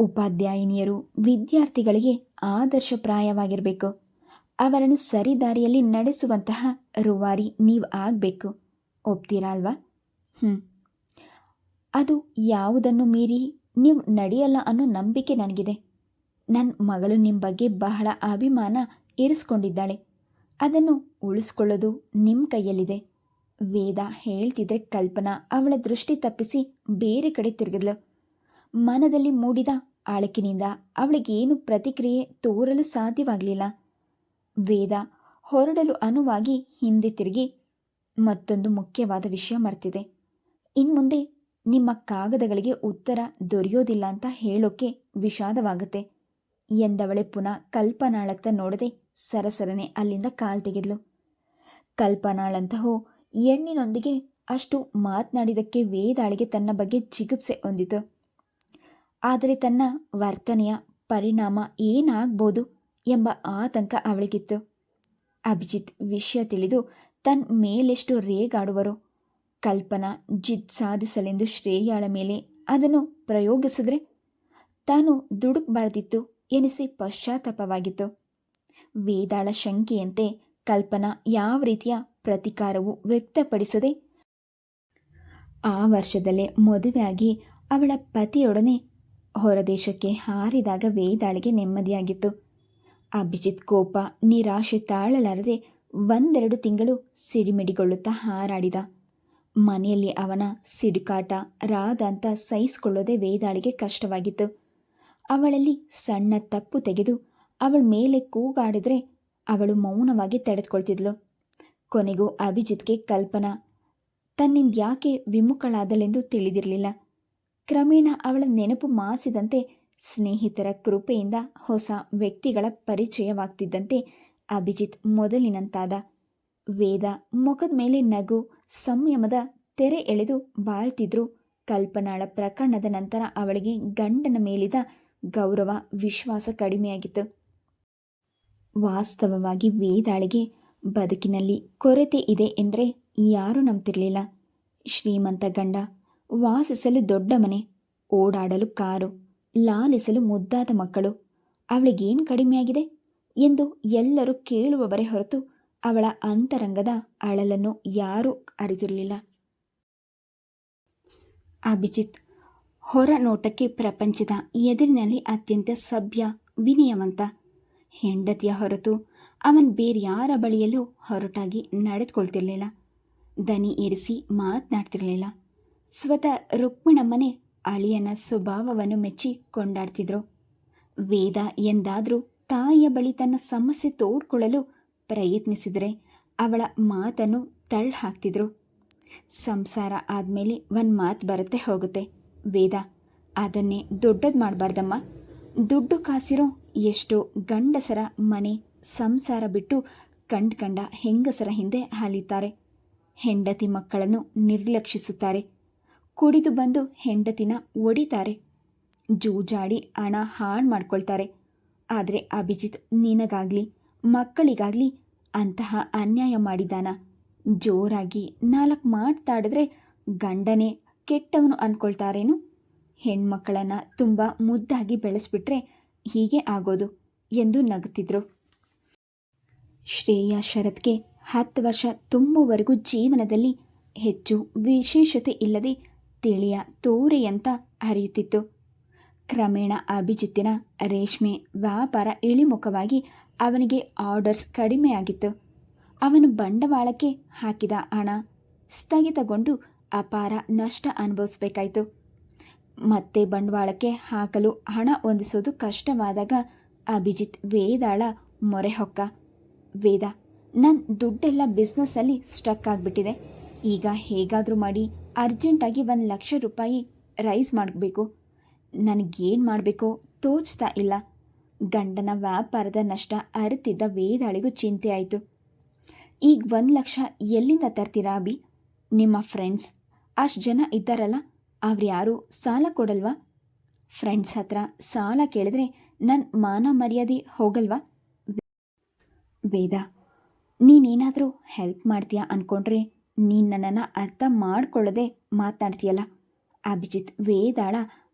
ಉಪಾಧ್ಯಾಯಿನಿಯರು ವಿದ್ಯಾರ್ಥಿಗಳಿಗೆ ಆದರ್ಶಪ್ರಾಯವಾಗಿರಬೇಕು. ಅವರನ್ನು ಸರಿದಾರಿಯಲ್ಲಿ ನಡೆಸುವಂತಹ ರೂವಾರಿ ನೀವು ಆಗಬೇಕು. ಒಪ್ತೀರಾ ಅಲ್ವಾ? ಅದು ಯಾವುದನ್ನು ಮೀರಿ ನೀವು ನಡೆಯಲ್ಲ ಅನ್ನೋ ನಂಬಿಕೆ ನನಗಿದೆ. ನನ್ನ ಮಗಳು ನಿಮ್ಮ ಬಗ್ಗೆ ಬಹಳ ಅಭಿಮಾನ ಇರಿಸ್ಕೊಂಡಿದ್ದಾಳೆ. ಅದನ್ನು ಉಳಿಸ್ಕೊಳ್ಳೋದು ನಿಮ್ಮ ಕೈಯಲ್ಲಿದೆ. ವೇದ ಹೇಳ್ತಿದ್ರೆ ಕಲ್ಪನಾ ಅವಳ ದೃಷ್ಟಿ ತಪ್ಪಿಸಿ ಬೇರೆ ಕಡೆ ತಿರುಗಿದ್ಲು. ಮನದಲ್ಲಿ ಮೂಡಿದ ಅಳಕಿನಿಂದ ಅವಳಿಗೇನು ಪ್ರತಿಕ್ರಿಯೆ ತೋರಲು ಸಾಧ್ಯವಾಗಲಿಲ್ಲ. ವೇದ ಹೊರಡಲು ಅನುವಾಗಿ ಹಿಂದೆ ತಿರುಗಿ, ಮತ್ತೊಂದು ಮುಖ್ಯವಾದ ವಿಷಯ ಮರ್ತಿದೆ. ಇನ್ಮುಂದೆ ನಿಮ್ಮ ಕಾಗದಗಳಿಗೆ ಉತ್ತರ ದೊರೆಯೋದಿಲ್ಲ ಅಂತ ಹೇಳೋಕೆ ವಿಷಾದವಾಗುತ್ತೆ ಎಂದವಳೆ ಪುನಃ ಕಲ್ಪನಾಳತ್ತ ನೋಡದೆ ಸರಸರನೆ ಅಲ್ಲಿಂದ ಕಾಲ್ ತೆಗೆದ್ಲು. ಕಲ್ಪನಾಳಂತಹೋ ಹೆಣ್ಣಿನೊಂದಿಗೆ ಅಷ್ಟು ಮಾತನಾಡಿದಕ್ಕೆ ವೇದಾಳಿಗೆ ತನ್ನ ಬಗ್ಗೆ ಜಿಗುಪ್ಸೆ ಹೊಂದಿತು. ಆದರೆ ತನ್ನ ವರ್ತನೆಯ ಪರಿಣಾಮ ಏನಾಗ್ಬೋದು ಎಂಬ ಆತಂಕ ಅವಳಿಗಿತ್ತು. ಅಭಿಜಿತ್ ವಿಷಯ ತಿಳಿದು ತನ್ನ ಮೇಲೆಷ್ಟು ರೇಗಾಡುವರೋ. ಕಲ್ಪನಾ ಜಿದ್ ಸಾಧಿಸಲೆಂದು ಶ್ರೇಯಾಳ ಮೇಲೆ ಅದನ್ನು ಪ್ರಯೋಗಿಸಿದ್ರೆ ತಾನು ದುಡುಕಬಾರದಿತ್ತು ಎನಿಸಿ ಪಶ್ಚಾತ್ತಾಪವಾಗಿತ್ತು. ವೇದಾಳ ಶಂಕೆಯಂತೆ ಕಲ್ಪನಾ ಯಾವ ರೀತಿಯ ಪ್ರತಿಕಾರವೂ ವ್ಯಕ್ತಪಡಿಸದೆ ಆ ವರ್ಷದಲ್ಲೇ ಮದುವೆಯಾಗಿ ಅವಳ ಪತಿಯೊಡನೆ ಹೊರದೇಶಕ್ಕೆ ಹಾರಿದಾಗ ವೇದಾಳಿಗೆ ನೆಮ್ಮದಿಯಾಗಿತ್ತು. ಅಭಿಜಿತ್ ಕೋಪ ನಿರಾಶೆ ತಾಳಲಾರದೆ 1-2 ತಿಂಗಳು ಸಿಡಿಮಿಡಿಗೊಳ್ಳುತ್ತಾ ಹಾರಾಡಿದ. ಮನೆಯಲ್ಲಿ ಅವನ ಸಿಡುಕಾಟ ರಾಧಾಂತ ಸಹಿಸಿಕೊಳ್ಳೋದೇ ವೇದಾಳಿಗೆ ಕಷ್ಟವಾಗಿತ್ತು. ಅವಳಲ್ಲಿ ಸಣ್ಣ ತಪ್ಪು ತೆಗೆದು ಅವಳ ಮೇಲೆ ಕೂಗಾಡಿದ್ರೆ ಅವಳು ಮೌನವಾಗಿ ತಡೆದುಕೊಳ್ತಿದ್ಲು. ಕೊನೆಗೂ ಅಭಿಜಿತ್ಗೆ ಕಲ್ಪನಾ ತನ್ನಿಂದ್ಯಾಕೆ ವಿಮುಖಳಾದಳೆಂದು ತಿಳಿದಿರಲಿಲ್ಲ. ಕ್ರಮೇಣ ಅವಳ ನೆನಪು ಮಾಸಿದಂತೆ ಸ್ನೇಹಿತರ ಕೃಪೆಯಿಂದ ಹೊಸ ವ್ಯಕ್ತಿಗಳ ಪರಿಚಯವಾಗ್ತಿದ್ದಂತೆ ಅಭಿಜಿತ್ ಮೊದಲಿನಂತಾದ. ವೇದ ಮುಖದ ಮೇಲೆ ನಗು ಸಂಯಮದ ತೆರೆ ಎಳೆದು ಬಾಳ್ತಿದ್ರು. ಕಲ್ಪನಾಳ ಪ್ರಕರಣದ ನಂತರ ಅವಳಿಗೆ ಗಂಡನ ಮೇಲಿದ ಗೌರವ ವಿಶ್ವಾಸ ಕಡಿಮೆಯಾಗಿತ್ತು. ವಾಸ್ತವವಾಗಿ ವೇದಾಳಿಗೆ ಬದುಕಿನಲ್ಲಿ ಕೊರತೆ ಇದೆ ಎಂದರೆ ಯಾರೂ ನಂಬ್ತಿರಲಿಲ್ಲ. ಶ್ರೀಮಂತ ಗಂಡ, ವಾಸಿಸಲು ದೊಡ್ಡ ಮನೆ, ಓಡಾಡಲು ಕಾರು, ಲಾಲಿಸಲು ಮುದ್ದಾದ ಮಕ್ಕಳು. ಅವಳಿಗೇನು ಕಡಿಮೆಯಾಗಿದೆ ಎಂದು ಎಲ್ಲರೂ ಕೇಳುವವರೇ ಹೊರತು ಅವಳ ಅಂತರಂಗದ ಅಳಲನ್ನು ಯಾರೂ ಅರಿತಿರಲಿಲ್ಲ. ಅಭಿಜಿತ್ ಹೊರ ನೋಟಕ್ಕೆ ಪ್ರಪಂಚದ ಎದುರಿನಲ್ಲಿ ಅತ್ಯಂತ ಸಭ್ಯ, ವಿನಯವಂತ. ಹೆಂಡತಿಯ ಹೊರತು ಅವನು ಬೇರ್ಯಾರ ಬಳಿಯಲ್ಲೂ ಹೊರಟಾಗಿ ನಡೆದುಕೊಳ್ತಿರಲಿಲ್ಲ. ದನಿ ಏರಿಸಿ ಮಾತನಾಡ್ತಿರಲಿಲ್ಲ. ಸ್ವತಃ ರುಕ್ಮಿಣಮ್ಮನೆ ಅಳಿಯನ ಸ್ವಭಾವವನ್ನು ಮೆಚ್ಚಿ ಕೊಂಡಾಡ್ತಿದ್ರು. ವೇದ ಎಂದಾದರೂ ತಾಯಿಯ ಬಳಿ ತನ್ನ ಸಮಸ್ಯೆ ತೋಡ್ಕೊಳ್ಳಲು ಪ್ರಯತ್ನಿಸಿದರೆ ಅವಳ ಮಾತನ್ನು ತಳ್ಳಿ ಹಾಕ್ತಿದ್ರು. ಸಂಸಾರ ಆದಮೇಲೆ ಒಂದು ಮಾತು ಬರುತ್ತೆ ಹೋಗುತ್ತೆ. ವೇದ, ಅದನ್ನೇ ದೊಡ್ಡದು ಮಾಡಬಾರ್ದಮ್ಮ. ದುಡ್ಡು ಕಾಸಿರೋ ಎಷ್ಟೋ ಗಂಡಸರ ಮನೆ ಸಂಸಾರ ಬಿಟ್ಟು ಕಂಡ ಹೆಂಗಸರ ಹಿಂದೆ ಅಲಿತಾರೆ. ಹೆಂಡತಿ ಮಕ್ಕಳನ್ನು ನಿರ್ಲಕ್ಷಿಸುತ್ತಾರೆ. ಕುಡಿದು ಬಂದು ಹೆಂಡತಿನ ಒಡಿತಾರೆ. ಜೂಜಾಡಿ ಹಣ ಹಾಳು ಮಾಡ್ಕೊಳ್ತಾರೆ. ಆದರೆ ಅಭಿಜಿತ್ ನಿನಗಾಗಲಿ ಮಕ್ಕಳಿಗಾಗಲಿ ಅಂತಹ ಅನ್ಯಾಯ ಮಾಡಿದಾನ? ಜೋರಾಗಿ 4 ಮಾತಾಡಿದ್ರೆ ಗಂಡನೇ ಕೆಟ್ಟವನು ಅಂದ್ಕೊಳ್ತಾರೇನು? ಹೆಣ್ಮಕ್ಕಳನ್ನು ತುಂಬ ಮುದ್ದಾಗಿ ಬೆಳೆಸ್ಬಿಟ್ರೆ ಹೀಗೆ ಆಗೋದು ಎಂದು ನಗುತ್ತಿದ್ರು. ಶ್ರೇಯಾ ಶರತ್ಗೆ 10 ವರ್ಷ ತುಂಬುವರೆಗೂ ಜೀವನದಲ್ಲಿ ಹೆಚ್ಚು ವಿಶೇಷತೆ ಇಲ್ಲದೆ ತಿಳಿಯ ತೋರೆಯಂತ ಹರಿಯುತ್ತಿತ್ತು. ಕ್ರಮೇಣ ಅಭಿಜಿತ್ತಿನ ರೇಷ್ಮೆ ವ್ಯಾಪಾರ ಇಳಿಮುಖವಾಗಿ ಅವನಿಗೆ ಆರ್ಡರ್ಸ್ ಕಡಿಮೆಯಾಗಿತ್ತು. ಅವನು ಬಂಡವಾಳಕ್ಕೆ ಹಾಕಿದ ಹಣ ಸ್ಥಗಿತಗೊಂಡು ಅಪಾರ ನಷ್ಟ ಅನುಭವಿಸಬೇಕಾಯಿತು. ಮತ್ತೆ ಬಂಡವಾಳಕ್ಕೆ ಹಾಕಲು ಹಣ ಹೊಂದಿಸೋದು ಕಷ್ಟವಾದಾಗ ಅಭಿಜಿತ್ ವೇದಾಳ ಮೊರೆ ಹೊಕ್ಕ. ವೇದ, ನನ್ನ ದುಡ್ಡೆಲ್ಲ ಬಿಸ್ನೆಸ್ಸಲ್ಲಿ ಸ್ಟ್ರಕ್ ಆಗಿಬಿಟ್ಟಿದೆ. ಈಗ ಹೇಗಾದರೂ ಮಾಡಿ ಅರ್ಜೆಂಟಾಗಿ 1 ಲಕ್ಷ ರೂಪಾಯಿ ರೈಸ್ ಮಾಡಬೇಕು. ನನಗೇನು ಮಾಡಬೇಕೋ ತೋಚ್ತಾ ಇಲ್ಲ. ಗಂಡನ ವ್ಯಾಪಾರದ ನಷ್ಟ ಅರಿತಿದ್ದ ವೇದಾಳಿಗೂ ಚಿಂತೆ ಆಯಿತು. ಈಗ 1 ಲಕ್ಷ ಎಲ್ಲಿಂದ ತರ್ತೀರಾ ಅಭಿ? ನಿಮ್ಮ ಫ್ರೆಂಡ್ಸ್ ಅಷ್ಟು ಜನ ಇದ್ದಾರಲ್ಲ, ಅವ್ರು ಯಾರೂ ಸಾಲ ಕೊಡಲ್ವಾ? ಫ್ರೆಂಡ್ಸ್ ಹತ್ರ ಸಾಲ ಕೇಳಿದ್ರೆ ನನ್ನ ಮಾನ ಮರ್ಯಾದೆ ಹೋಗಲ್ವಾ? ವೇದ, ನೀನೇನಾದರೂ ಹೆಲ್ಪ್ ಮಾಡ್ತೀಯಾ ಅಂದ್ಕೊಂಡ್ರೆ ನೀನು ನನ್ನನ್ನು ಅರ್ಥ ಮಾಡ್ಕೊಳ್ಳದೆ ಮಾತನಾಡ್ತೀಯಲ್ಲ. ಅಭಿಜಿತ್ ವೇದಾಳ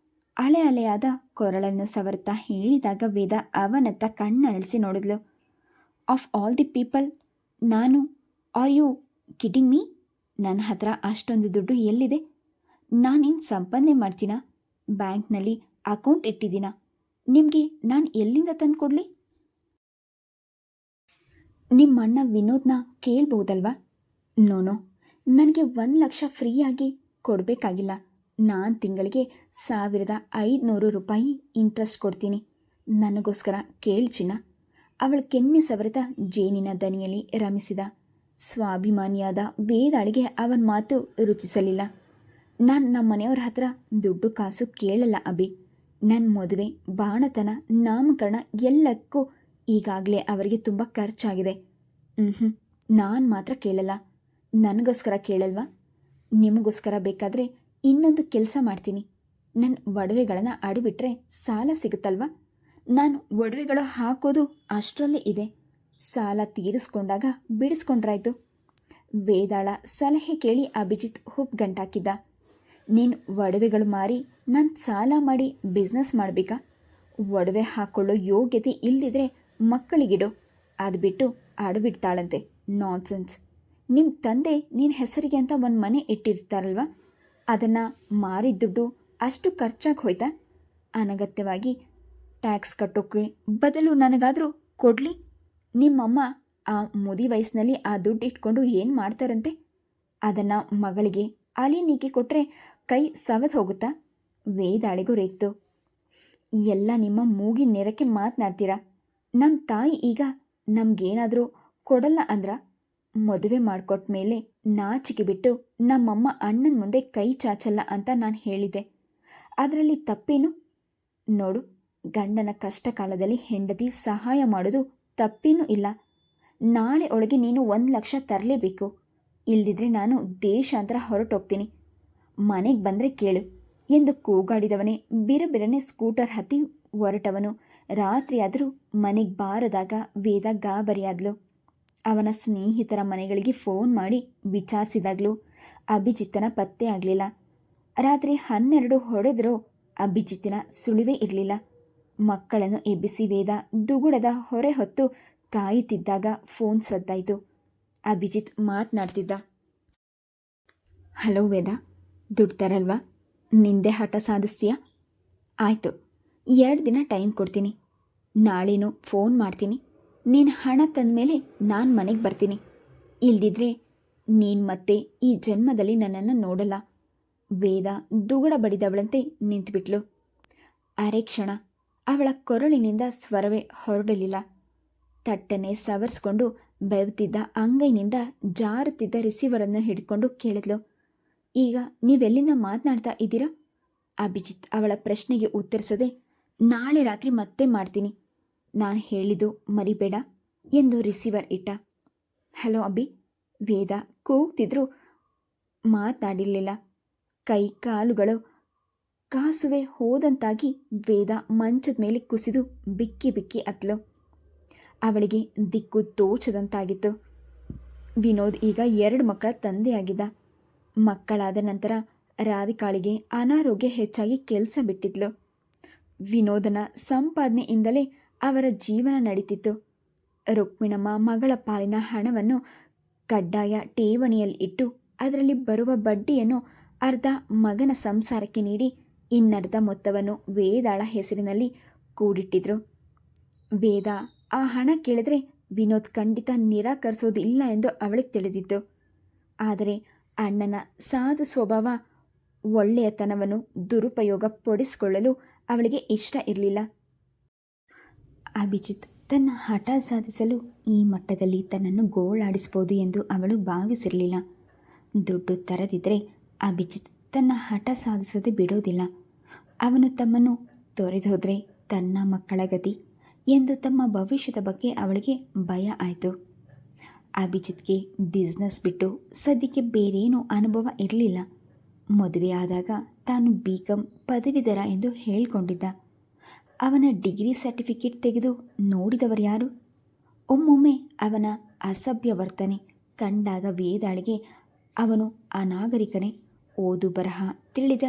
ಅಲೆ ಅಲೆಯಾದ ಕೊರಳನ್ನು ಸವರುತ್ತಾ ಹೇಳಿದಾಗ ವೇದ ಅವನತ್ತ ಕಣ್ಣರಳಿಸಿ ನೋಡಿದ್ಲು. ಆಫ್ ಆಲ್ ದಿ ಪೀಪಲ್, ನಾನು, ಆರ್ ಯು ಕಿಡಿಂಗ್ ಮೀ? ನನ್ನ ಹತ್ರ ಅಷ್ಟೊಂದು ದುಡ್ಡು ಎಲ್ಲಿದೆ? ನಾನೇನು ಸಂಪಾದನೆ ಮಾಡ್ತೀನಾ? ಬ್ಯಾಂಕ್ನಲ್ಲಿ ಅಕೌಂಟ್ ಇಟ್ಟಿದ್ದೀನಾ? ನಿಮಗೆ ನಾನು ಎಲ್ಲಿಂದ ತಂದು ಕೊಡಲಿ? ನಿಮ್ಮಣ್ಣ ವಿನೋದ್ನ ಕೇಳ್ಬೋದಲ್ವಾ? ನೋನೋ, ನನಗೆ 1,00,000 ಫ್ರೀಯಾಗಿ ಕೊಡಬೇಕಾಗಿಲ್ಲ. ನಾನು ತಿಂಗಳಿಗೆ 1,500 ರೂಪಾಯಿ ಇಂಟ್ರೆಸ್ಟ್ ಕೊಡ್ತೀನಿ. ನನಗೋಸ್ಕರ ಕೇಳು ಚಿನ್ನ. ಅವಳ ಕೆನ್ನೆ ಸವರಿದ ಜೇನಿನ ದನಿಯಲ್ಲಿ ರಮಿಸಿದ. ಸ್ವಾಭಿಮಾನಿಯಾದ ವೇದಾಳಿಗೆ ಅವನ ಮಾತು ರುಚಿಸಲಿಲ್ಲ. ನಾನು ನಮ್ಮ ಮನೆಯವ್ರ ಹತ್ರ ದುಡ್ಡು ಕಾಸು ಕೇಳಲ್ಲ ಅಭಿ. ನನ್ನ ಮದುವೆ, ಬಾಣತನ, ನಾಮಕರಣ ಎಲ್ಲಕ್ಕೂ ಈಗಾಗಲೇ ಅವರಿಗೆ ತುಂಬ ಖರ್ಚಾಗಿದೆ. ನಾನು ಮಾತ್ರ ಕೇಳಲ್ಲ. ನನಗೋಸ್ಕರ ಕೇಳಲ್ವಾ? ನಿಮಗೋಸ್ಕರ ಬೇಕಾದರೆ ಇನ್ನೊಂದು ಕೆಲಸ ಮಾಡ್ತೀನಿ. ನನ್ನ ಒಡವೆಗಳನ್ನು ಅಡಿಬಿಟ್ರೆ ಸಾಲ ಸಿಗುತ್ತಲ್ವ? ನಾನು ಒಡವೆಗಳು ಹಾಕೋದು ಅಷ್ಟರಲ್ಲೇ ಇದೆ. ಸಾಲ ತೀರಿಸ್ಕೊಂಡಾಗ ಬಿಡಿಸ್ಕೊಂಡ್ರಾಯ್ತು. ವೇದಾಳ ಸಲಹೆ ಕೇಳಿ ಅಭಿಜಿತ್ ಹುಬ್ಗಂಟಾಕಿದ್ದ. ನೀನು ಒಡವೆಗಳು ಮಾರಿ ನಾನು ಸಾಲ ಮಾಡಿ ಬಿಸ್ನೆಸ್ ಮಾಡಬೇಕಾ? ಒಡವೆ ಹಾಕ್ಕೊಳ್ಳೋ ಯೋಗ್ಯತೆ ಇಲ್ಲದಿದ್ರೆ ಮಕ್ಕಳಿಗಿಡು. ಅದು ಬಿಟ್ಟು ಅಡವಿಡ್ತಾಳಂತೆ. ನಾನ್ಸೆನ್ಸ್. ನಿಮ್ಮ ತಂದೆ ನಿನ್ನ ಹೆಸರಿಗೆ ಅಂತ ಒಂದು ಮನೆ ಇಟ್ಟಿರ್ತಾರಲ್ವ, ಅದನ್ನು ಮಾರಿದ ದುಡ್ಡು ಅಷ್ಟು ಖರ್ಚಾಗಿ ಹೋಯ್ತಾ? ಅನಗತ್ಯವಾಗಿ ಟ್ಯಾಕ್ಸ್ ಕಟ್ಟೋಕ್ಕೆ ಬದಲು ನನಗಾದರೂ ಕೊಡಲಿ. ನಿಮ್ಮಮ್ಮ ಆ ಮುದಿ ವಯಸ್ಸಿನಲ್ಲಿ ಆ ದುಡ್ಡು ಇಟ್ಕೊಂಡು ಏನು ಮಾಡ್ತಾರಂತೆ? ಅದನ್ನು ಮಗಳಿಗೆ, ಅಳಿಯನಿಗೆ ಕೊಟ್ಟರೆ ಕೈ ಸವದು ಹೋಗುತ್ತಾ? ವೇದಾಳಿಗೂ ರೇಗ್ತು. ಎಲ್ಲ ನಿಮ್ಮ ಮೂಗಿನ ನೇರಕ್ಕೆ ಮಾತನಾಡ್ತೀರಾ? ನಮ್ಮ ತಾಯಿ ಈಗ ನಮಗೇನಾದರೂ ಕೊಡಲ್ಲ ಅಂದ್ರ? ಮದುವೆ ಮಾಡಿಕೊಟ್ಟ ಮೇಲೆ ನಾಚಿಕೆ ಬಿಟ್ಟು ನಮ್ಮಮ್ಮ ಅಣ್ಣನ ಮುಂದೆ ಕೈ ಚಾಚಲ್ಲ ಅಂತ ನಾನು ಹೇಳಿದ್ದೆ. ಅದರಲ್ಲಿ ತಪ್ಪೇನು? ನೋಡು, ಗಂಡನ ಕಷ್ಟ ಕಾಲದಲ್ಲಿ ಹೆಂಡತಿ ಸಹಾಯ ಮಾಡೋದು ತಪ್ಪೇನೂ ಇಲ್ಲ. ನಾಳೆ ಒಳಗೆ ನೀನು 1,00,000 ತರಲೇಬೇಕು. ಇಲ್ದಿದ್ರೆ ನಾನು ದೇಶಾಂತರ ಹೊರಟೋಗ್ತೀನಿ. ಮನೆಗೆ ಬಂದರೆ ಕೇಳು ಎಂದು ಕೂಗಾಡಿದವನೇ ಬಿರಬಿರನೆ ಸ್ಕೂಟರ್ ಹತ್ತಿ ಹೊರಟವನು ರಾತ್ರಿಯಾದರೂ ಮನೆಗೆ ಬಾರದಾಗ ವೇದ ಗಾಬರಿಯಾದ್ಲು. ಅವನ ಸ್ನೇಹಿತರ ಮನೆಗಳಿಗೆ ಫೋನ್ ಮಾಡಿ ವಿಚಾರಿಸಿದಾಗಲೂ ಅಭಿಜಿತ್ತನ ಪತ್ತೆ ಆಗಲಿಲ್ಲ. ರಾತ್ರಿ 12 ಹೊಡೆದರೂ ಅಭಿಜಿತ್ತಿನ ಸುಳಿವೇ ಇರಲಿಲ್ಲ. ಮಕ್ಕಳನ್ನು ಎಬ್ಬಿಸಿ ವೇದ ದುಗುಡದ ಹೊರೆ ಹೊತ್ತು ಕಾಯುತ್ತಿದ್ದಾಗ ಫೋನ್ ಸದ್ದಾಯಿತು. ಅಭಿಜಿತ್ ಮಾತನಾಡ್ತಿದ್ದ. ಹಲೋ ವೇದ, ದುಡ್ಡು ತರಲ್ವಾ? ನಿಂದೆ ಹಠ ಸಾಧಿಸ್ತೀಯಾ? ಆಯಿತು, 2 ದಿನ ಟೈಮ್ ಕೊಡ್ತೀನಿ. ನಾಳೆನೂ ಫೋನ್ ಮಾಡ್ತೀನಿ. ನೀನು ಹಣ ತಂದಮೇಲೆ ನಾನು ಮನೆಗೆ ಬರ್ತೀನಿ. ಇಲ್ದಿದ್ರೆ ನೀನು ಮತ್ತೆ ಈ ಜನ್ಮದಲ್ಲಿ ನನ್ನನ್ನು ನೋಡಲ್ಲ. ವೇದ ದುಗುಡ ಬಡಿದವಳಂತೆ ನಿಂತುಬಿಟ್ಲು. ಅರೆ ಕ್ಷಣ ಅವಳ ಕೊರಳಿನಿಂದ ಸ್ವರವೇ ಹೊರಡಲಿಲ್ಲ. ತಟ್ಟನೆ ಸವರಿಸ್ಕೊಂಡು ಬೆವ್ತಿದ್ದ ಅಂಗೈನಿಂದ ಜಾರುತ್ತಿದ್ದ ರಿಸೀವರನ್ನು ಹಿಡ್ಕೊಂಡು ಕೇಳಿದ್ಲು. ಈಗ ನೀವೆಲ್ಲಿಂದ ಮಾತನಾಡ್ತಾ ಇದ್ದೀರಾ? ಅಭಿಜಿತ್ ಅವಳ ಪ್ರಶ್ನೆಗೆ ಉತ್ತರಿಸದೆ, ನಾಳೆ ರಾತ್ರಿ ಮತ್ತೆ ಮಾಡ್ತೀನಿ, ನಾನು ಹೇಳಿದ್ದು ಮರಿಬೇಡ ಎಂದು ರಿಸೀವರ್ ಇಟ್ಟ. ಹಲೋ ಅಭಿ, ವೇದ ಕೂಗ್ತಿದ್ರು ಮಾತಾಡಿರಲಿಲ್ಲ. ಕೈ ಕಾಲುಗಳು ಕಾಸುವೆ ಹೋದಂತಾಗಿ ವೇದ ಮಂಚದ ಮೇಲೆ ಕುಸಿದು ಬಿಕ್ಕಿ ಬಿಕ್ಕಿ ಅತ್ಲು. ಅವಳಿಗೆ ದಿಕ್ಕು ತೋಚದಂತಾಗಿತ್ತು. ವಿನೋದ್ ಈಗ 2 ಮಕ್ಕಳ ತಂದೆಯಾಗಿದ್ದ. ಮಕ್ಕಳಾದ ನಂತರ ರಾಧಿಕಾಳಿಗೆ ಅನಾರೋಗ್ಯ ಹೆಚ್ಚಾಗಿ ಕೆಲಸ ಬಿಟ್ಟಿದ್ಲು. ವಿನೋದನ ಸಂಪಾದನೆಯಿಂದಲೇ ಅವರ ಜೀವನ ನಡೀತಿತ್ತು. ರುಕ್ಮಿಣಮ್ಮ ಮಗಳ ಪಾಲಿನ ಹಣವನ್ನು ಕಡ್ಡಾಯ ಠೇವಣಿಯಲ್ಲಿ ಇಟ್ಟು ಅದರಲ್ಲಿ ಬರುವ ಬಡ್ಡಿಯನ್ನು ಅರ್ಧ ಮಗನ ಸಂಸಾರಕ್ಕೆ ನೀಡಿ ಇನ್ನರ್ಧ ಮೊತ್ತವನ್ನು ವೇದಾಳ ಹೆಸರಿನಲ್ಲಿ ಕೂಡಿಟ್ಟಿದ್ರು. ವೇದ ಆ ಹಣ ಕೇಳಿದ್ರೆ ವಿನೋದ್ ಖಂಡಿತ ನಿರಾಕರಿಸೋದಿಲ್ಲ ಎಂದು ಅವಳಿಗೆ ತಿಳಿದಿತ್ತು. ಆದರೆ ಅಣ್ಣನ ಸಾಧು ಸ್ವಭಾವ, ಒಳ್ಳೆಯತನವನ್ನು ದುರುಪಯೋಗ ಪಡಿಸಿಕೊಳ್ಳಲು ಅವಳಿಗೆ ಇಷ್ಟ ಇರಲಿಲ್ಲ. ಅಭಿಜಿತ್ ತನ್ನ ಹಠ ಸಾಧಿಸಲು ಈ ಮಟ್ಟದಲ್ಲಿ ತನ್ನನ್ನು ಗೋಳಾಡಿಸ್ಬೋದು ಎಂದು ಅವಳು ಭಾವಿಸಿರಲಿಲ್ಲ. ದುಡ್ಡು ತರದಿದ್ದರೆ ಅಭಿಜಿತ್ ತನ್ನ ಹಠ ಸಾಧಿಸದೆ ಬಿಡೋದಿಲ್ಲ. ಅವನು ತಮ್ಮನ್ನು ತೊರೆದೋದ್ರೆ ತನ್ನ ಮಕ್ಕಳ ಗತಿ ಎಂದು ತಮ್ಮ ಭವಿಷ್ಯದ ಬಗ್ಗೆ ಅವಳಿಗೆ ಭಯ ಆಯಿತು. ಅಭಿಜಿತ್ಗೆ ಬಿಸ್ನೆಸ್ ಬಿಟ್ಟು ಸದ್ಯಕ್ಕೆ ಬೇರೇನೂ ಅನುಭವ ಇರಲಿಲ್ಲ. ಮದುವೆ ಆದಾಗ ತಾನು BCom ಪದವೀಧರ ಎಂದು ಹೇಳಿಕೊಂಡಿದ್ದ. ಅವನ ಡಿಗ್ರಿ ಸರ್ಟಿಫಿಕೇಟ್ ತೆಗೆದು ನೋಡಿದವರು ಯಾರು? ಒಮ್ಮೊಮ್ಮೆ ಅವನ ಅಸಭ್ಯ ವರ್ತನೆ ಕಂಡಾಗ ವೇದಾಳಿಗೆ ಅವನು ಅನಾಗರಿಕನೇ, ಓದು ಬರಹ ತಿಳಿದ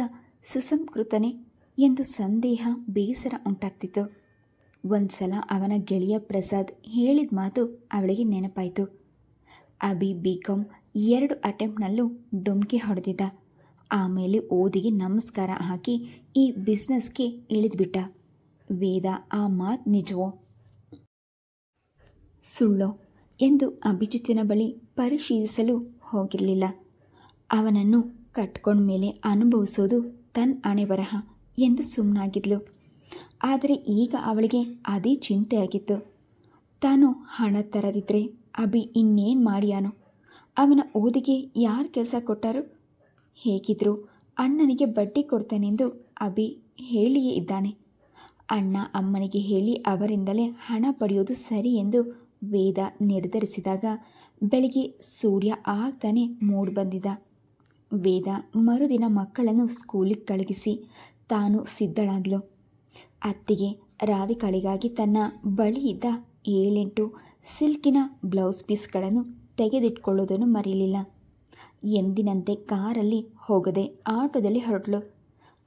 ಸುಸಂಸ್ಕೃತನೇ, ಎಂದು ಸಂದೇಹ ಬೇಸರ ಉಂಟಾಗ್ತಿತ್ತು. ಒಂದು ಸಲ ಅವನ ಗೆಳೆಯ ಪ್ರಸಾದ್ ಹೇಳಿದ ಮಾತು ಅವಳಿಗೆ ನೆನಪಾಯಿತು. ಅಭಿ ಬಿ.ಕಾಮ್ 2 ಅಟೆಂಪ್ಟ್ನಲ್ಲೂ ಡುಮ್ಕಿ ಹೊಡೆದಿದ್ದ. ಆಮೇಲೆ ಓದಿಗೆ ನಮಸ್ಕಾರ ಹಾಕಿ ಈ ಬಿಸ್ನೆಸ್ಗೆ ಇಳಿದ್ಬಿಟ್ಟ. ವೇದ ಆ ಮಾತು ನಿಜವೋ ಸುಳ್ಳೋ ಎಂದು ಅಭಿಜಿತ್ತಿನ ಬಳಿ ಪರಿಶೀಲಿಸಲು ಹೋಗಿರಲಿಲ್ಲ. ಅವನನ್ನು ಕಟ್ಕೊಂಡ ಮೇಲೆ ಅನುಭವಿಸೋದು ತನ್ನ ಹಣೆಬರಹ ಎಂದು ಸುಮ್ಮನಾಗಿದ್ಲು. ಆದರೆ ಈಗ ಅವಳಿಗೆ ಅದೇ ಚಿಂತೆಯಾಗಿತ್ತು. ತಾನು ಹಣ ತರದಿದ್ದರೆ ಅಭಿ ಇನ್ನೇನು ಮಾಡಿಯಾನೋ? ಅವನ ಓದಿಗೆ ಯಾರು ಕೆಲಸ ಕೊಟ್ಟರು? ಹೇಗಿದ್ದರೂ ಅಣ್ಣನಿಗೆ ಬಡ್ಡಿ ಕೊಡ್ತಾನೆಂದು ಅಭಿ ಹೇಳಿಯೇ ಇದ್ದಾನೆ. ಅಣ್ಣ ಅಮ್ಮನಿಗೆ ಹೇಳಿ ಅವರಿಂದಲೇ ಹಣ ಪಡೆಯೋದು ಸರಿ ಎಂದು ವೇದ ನಿರ್ಧರಿಸಿದಾಗ ಬೆಳಿಗ್ಗೆ ಸೂರ್ಯ ಆಗ್ತಾನೆ ಮೂಡ್ ಬಂದಿದ್ದ. ವೇದ ಮರುದಿನ ಮಕ್ಕಳನ್ನು ಸ್ಕೂಲಿಗೆ ಕಳುಹಿಸಿ ತಾನು ಸಿದ್ಧಳಾದ್ಲು. ಅತ್ತಿಗೆ ರಾಧಿಕಾಳಿಗಾಗಿ ತನ್ನ ಬಳಿ ಇದ್ದ 7-8 ಸಿಲ್ಕಿನ ಬ್ಲೌಸ್ ಪೀಸ್ಗಳನ್ನು ತೆಗೆದಿಟ್ಕೊಳ್ಳೋದನ್ನು ಮರೆಯಲಿಲ್ಲ. ಎಂದಿನಂತೆ ಕಾರಲ್ಲಿ ಹೋಗದೆ ಆಟೋದಲ್ಲಿ ಹೊರಟಳು.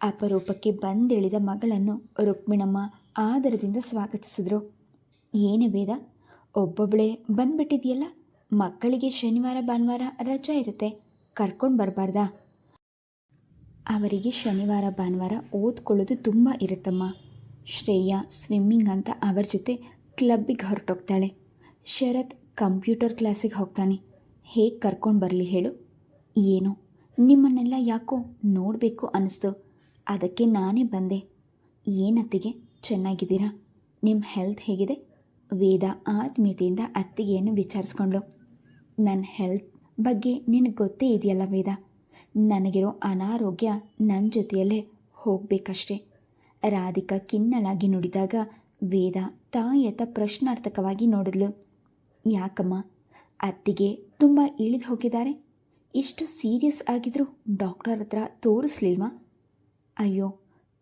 ಅಪರೂಪಕ್ಕೆ ಬಂದಿಳಿದ ಮಗಳನ್ನು ರುಕ್ಮಿಣಮ್ಮ ಆದರದಿಂದ ಸ್ವಾಗತಿಸಿದ್ರು. ಏನೇ ವೇದ, ಒಬ್ಬೊಬ್ಬಳೇ ಬಂದ್ಬಿಟ್ಟಿದೆಯಲ್ಲ? ಮಕ್ಕಳಿಗೆ ಶನಿವಾರ ಭಾನುವಾರ ರಜಾ ಇರುತ್ತೆ, ಕರ್ಕೊಂಡು ಬರಬಾರ್ದಾ? ಅವರಿಗೆ ಶನಿವಾರ ಭಾನುವಾರ ಓದ್ಕೊಳ್ಳೋದು ತುಂಬ ಇರುತ್ತಮ್ಮ. ಶ್ರೇಯಾ ಸ್ವಿಮ್ಮಿಂಗ್ ಅಂತ ಅವರ ಜೊತೆ ಕ್ಲಬ್ಬಿಗೆ ಹೊರಟೋಗ್ತಾಳೆ. ಶರತ್ ಕಂಪ್ಯೂಟರ್ ಕ್ಲಾಸಿಗೆ ಹೋಗ್ತಾನೆ. ಹೇಗೆ ಕರ್ಕೊಂಡು ಬರಲಿ ಹೇಳು? ಏನೋ ನಿಮ್ಮನ್ನೆಲ್ಲ ಯಾಕೋ ನೋಡಬೇಕು ಅನ್ನಿಸ್ತು, ಅದಕ್ಕೆ ನಾನೇ ಬಂದೆ. ಏನತ್ತಿಗೆ, ಚೆನ್ನಾಗಿದ್ದೀರಾ? ನಿಮ್ಮ ಹೆಲ್ತ್ ಹೇಗಿದೆ? ವೇದ ಆತ್ಮೀಯತೆಯಿಂದ ಅತ್ತಿಗೆಯನ್ನು ವಿಚಾರಿಸ್ಕೊಂಡ್ಳು. ನನ್ನ ಹೆಲ್ತ್ ಬಗ್ಗೆ ನಿನಗೆ ಗೊತ್ತೇ ಇದೆಯಲ್ಲ ವೇದ, ನನಗಿರೋ ಅನಾರೋಗ್ಯ ನನ್ನ ಜೊತೆಯಲ್ಲೇ ಹೋಗಬೇಕಷ್ಟೆ. ರಾಧಿಕಾ ಖಿನ್ನಳಾಗಿ ನುಡಿದಾಗ ವೇದ ತಾಯಿಯತ್ತ ಪ್ರಶ್ನಾರ್ಥಕವಾಗಿ ನೋಡಿದ್ಲು. ಯಾಕಮ್ಮ, ಅತ್ತಿಗೆ ತುಂಬ ಇಳಿದು ಹೋಗಿದ್ದಾರೆ? ಇಷ್ಟು ಸೀರಿಯಸ್ ಆಗಿದ್ರು ಡಾಕ್ಟರ್ ಹತ್ರ ತೋರಿಸ್ಲಿಲ್ವಾ? ಅಯ್ಯೋ,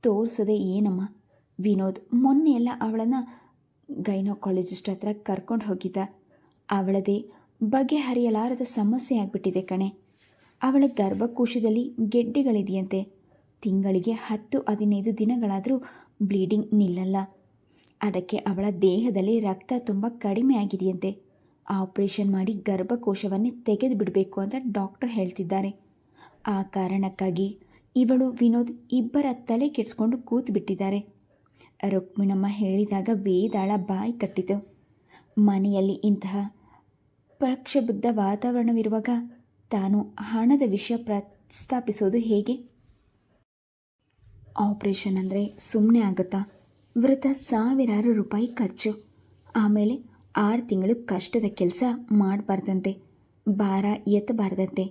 ತೋರಿಸೋದೆ ಏನಮ್ಮ, ವಿನೋದ್ ಮೊನ್ನೆ ಎಲ್ಲ ಅವಳನ್ನು ಗೈನೋಕಾಲಜಿಸ್ಟ್ ಹತ್ರ ಕರ್ಕೊಂಡು ಹೋಗಿದ್ದ. ಅವಳದೇ ಬಗೆಹರಿಯಲಾರದ ಸಮಸ್ಯೆ ಆಗಿಬಿಟ್ಟಿದೆ ಕಣೆ. ಅವಳ ಗರ್ಭಕೋಶದಲ್ಲಿ ಗೆಡ್ಡೆಗಳಿದೆಯಂತೆ. ತಿಂಗಳಿಗೆ 10-15 ದಿನಗಳಾದರೂ ಬ್ಲೀಡಿಂಗ್ ನಿಲ್ಲಲ್ಲ. ಅದಕ್ಕೆ ಅವಳ ದೇಹದಲ್ಲಿ ರಕ್ತ ತುಂಬ ಕಡಿಮೆ ಆಗಿದೆಯಂತೆ. ಆಪರೇಷನ್ ಮಾಡಿ ಗರ್ಭಕೋಶವನ್ನೇ ತೆಗೆದು ಬಿಡಬೇಕು ಅಂತ ಡಾಕ್ಟರ್ ಹೇಳ್ತಿದ್ದಾರೆ. ಆ ಕಾರಣಕ್ಕಾಗಿ ಇವಳು ವಿನೋದ್ ಇಬ್ಬರ ತಲೆ ಕೆಡಿಸ್ಕೊಂಡು ಕೂತು ಬಿಟ್ಟಿದ್ದಾರೆ. ರುಕ್ಮಿಣಮ್ಮ ಹೇಳಿದಾಗ ವೇದಾಳ ಬಾಯಿ ಕಟ್ಟಿತು. ಮನೆಯಲ್ಲಿ ಇಂತಹ ಪ್ರಕ್ಷುಬ್ಧ ವಾತಾವರಣವಿರುವಾಗ ತಾನು ಹಣದ ವಿಷಯ ಪ್ರಸ್ತಾಪಿಸೋದು ಹೇಗೆ? ಆಪರೇಷನ್ ಅಂದರೆ ಸುಮ್ಮನೆ ಆಗುತ್ತಾ? ವೃಥ ಸಾವಿರಾರು ರೂಪಾಯಿ ಖರ್ಚು. ಆಮೇಲೆ 6 ತಿಂಗಳು ಕಷ್ಟದ ಕೆಲಸ ಮಾಡಬಾರ್ದಂತೆ, ಭಾರ ಎತ್ತಬಾರ್ದಂತೆ.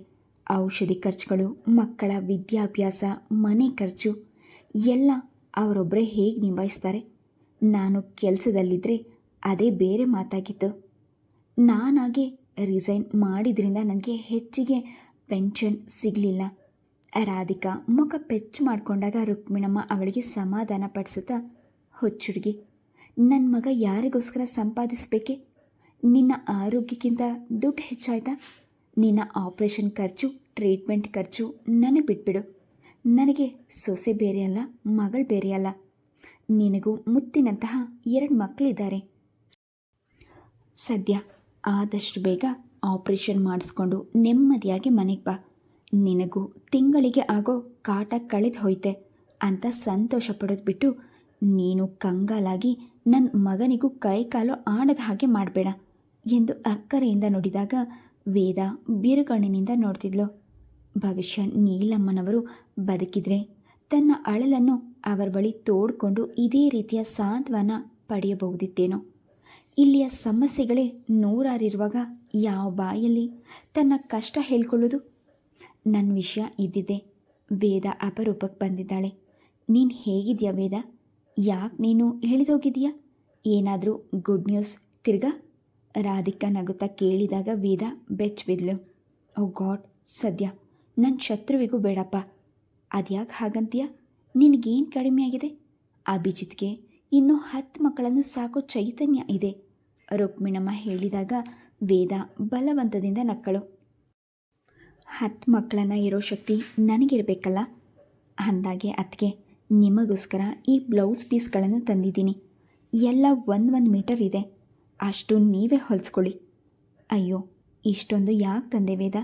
ಔಷಧಿ ಖರ್ಚುಗಳು, ಮಕ್ಕಳ ವಿದ್ಯಾಭ್ಯಾಸ, ಮನೆ ಖರ್ಚು ಎಲ್ಲ ಅವರೊಬ್ಬರೇ ಹೇಗೆ ನಿಭಾಯಿಸ್ತಾರೆ? ನಾನು ಕೆಲಸದಲ್ಲಿದ್ದರೆ ಅದೇ ಬೇರೆ ಮಾತಾಗಿತ್ತು. ನಾನಾಗೆ ರಿಸೈನ್ ಮಾಡಿದ್ರಿಂದ ನನಗೆ ಹೆಚ್ಚಿಗೆ ಪೆನ್ಷನ್ ಸಿಗಲಿಲ್ಲ. ರಾಧಿಕಾ ಮುಖ ಪೆಚ್ಚು ಮಾಡಿಕೊಂಡಾಗ ರುಕ್ಮಿಣಮ್ಮ ಅವಳಿಗೆ ಸಮಾಧಾನ ಪಡಿಸುತ್ತಾ, ಹುಚ್ಚುಡುಗಿ, ನನ್ನ ಮಗ ಯಾರಿಗೋಸ್ಕರ ಸಂಪಾದಿಸಬೇಕೆ? ನಿನ್ನ ಆರೋಗ್ಯಕ್ಕಿಂತ ದುಡ್ಡು ಹೆಚ್ಚಾಯ್ತಾ? ನಿನ್ನ ಆಪ್ರೇಷನ್ ಖರ್ಚು, ಟ್ರೀಟ್ಮೆಂಟ್ ಖರ್ಚು ನನಗೆ ಬಿಟ್ಬಿಡು. ನನಗೆ ಸೊಸೆ ಬೇರೆಯಲ್ಲ, ಮಗಳು ಬೇರೆಯಲ್ಲ. ನಿನಗೂ ಮುತ್ತಿನಂತಹ 2 ಮಕ್ಕಳಿದ್ದಾರೆ. ಸದ್ಯ ಆದಷ್ಟು ಬೇಗ ಆಪರೇಷನ್ ಮಾಡಿಸ್ಕೊಂಡು ನೆಮ್ಮದಿಯಾಗಿ ಮನೆಗೆ ಬಾ. ನಿನಗೂ ತಿಂಗಳಿಗೆ ಆಗೋ ಕಾಟ ಕಳೆದು ಹೋಯ್ತೆ ಅಂತ ಸಂತೋಷ ಪಡೋದು ಬಿಟ್ಟು ನೀನು ಕಂಗಾಲಾಗಿ ನನ್ನ ಮಗನಿಗೂ ಕೈಕಾಲು ಆಡದ ಹಾಗೆ ಮಾಡಬೇಡ ಎಂದು ಅಕ್ಕರೆಯಿಂದ ನುಡಿದಾಗ ವೇದ ಬಿರುಗಣ್ಣಿನಿಂದ ನೋಡ್ತಿದ್ಲು. ಭವಿಷ್ಯ ನೀಲಮ್ಮನವರು ಬದುಕಿದ್ರೆ ತನ್ನ ಅಳಲನ್ನು ಅವರ ಬಳಿ ತೋಡ್ಕೊಂಡು ಇದೇ ರೀತಿಯ ಸಾಂತ್ವನ ಪಡೆಯಬಹುದಿತ್ತೇನೋ. ಇಲ್ಲಿಯ ಸಮಸ್ಯೆಗಳೇ ನೂರಾರಿರುವಾಗ ಯಾವ ಬಾಯಲ್ಲಿ ತನ್ನ ಕಷ್ಟ ಹೇಳ್ಕೊಳ್ಳೋದು? ನನ್ನ ವಿಷಯ ಇದ್ದಿದ್ದೆ. ವೇದ ಅಪರೂಪಕ್ಕೆ ಬಂದಿದ್ದಾಳೆ. ನೀನು ಹೇಗಿದೆಯಾ ವೇದ? ಯಾಕೆ ನೀನು ಇಳಿದೋಗಿದೆಯಾ? ಏನಾದರೂ ಗುಡ್ ನ್ಯೂಸ್ ತಿರ್ಗಾ? ರಾಧಿಕಾ ನಗುತ್ತಾ ಕೇಳಿದಾಗ ವೇದ ಬೆಚ್ಚಬಿದ್ಲು. ಓ ಗಾಡ್, ಸದ್ಯ ನನ್ನ ಶತ್ರುವಿಗೂ ಬೇಡಪ್ಪ. ಅದ್ಯಾಕೆ ಹಾಗಂತೀಯ? ನಿನಗೇನು ಕಡಿಮೆ ಆಗಿದೆ? ಅಭಿಜಿತ್ಗೆ ಇನ್ನೂ 10 ಮಕ್ಕಳನ್ನು ಸಾಕೋ ಚೈತನ್ಯ ಇದೆ. ರುಕ್ಮಿಣಮ್ಮ ಹೇಳಿದಾಗ ವೇದ ಬಲವಂತದಿಂದ ನಕ್ಕಳು. 10 ಮಕ್ಕಳನ್ನು ಇರೋ ಶಕ್ತಿ ನನಗಿರಬೇಕಲ್ಲ. ಅಂದಾಗೆ ಅತ್ತಿಗೆ, ನಿಮಗೋಸ್ಕರ ಈ ಬ್ಲೌಸ್ ಪೀಸ್ಗಳನ್ನು ತಂದಿದ್ದೀನಿ. ಎಲ್ಲ ಒಂದು ಮೀಟರ್ ಇದೆ, ಅಷ್ಟು ನೀವೇ ಹೊಲಿಸ್ಕೊಳ್ಳಿ. ಅಯ್ಯೋ, ಇಷ್ಟೊಂದು ಯಾಕೆ ತಂದೆ ವೇದ?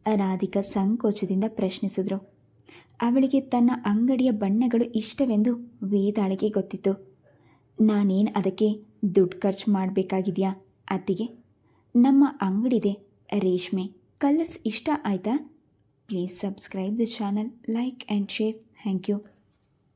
ರಾಧಿಕಾ ಸಂಕೋಚದಿಂದ ಪ್ರಶ್ನಿಸಿದ್ರು. ಅವಳಿಗೆ ತನ್ನ ಅಂಗಡಿಯ ಬಣ್ಣಗಳು ಇಷ್ಟವೆಂದು ವೇದಾಳಿಗೆ ಗೊತ್ತಿತ್ತು. ನಾನೇನು ಅದಕ್ಕೆ ದುಡ್ಡು ಖರ್ಚು ಮಾಡಬೇಕಾಗಿದೆಯಾ ಅತ್ತಿಗೆ? ನಮ್ಮ ಅಂಗಡಿದೆ ರೇಷ್ಮೆ ಕಲರ್ಸ್. ಇಷ್ಟ ಆಯಿತಾ? Please subscribe the channel, like and share. Thank you.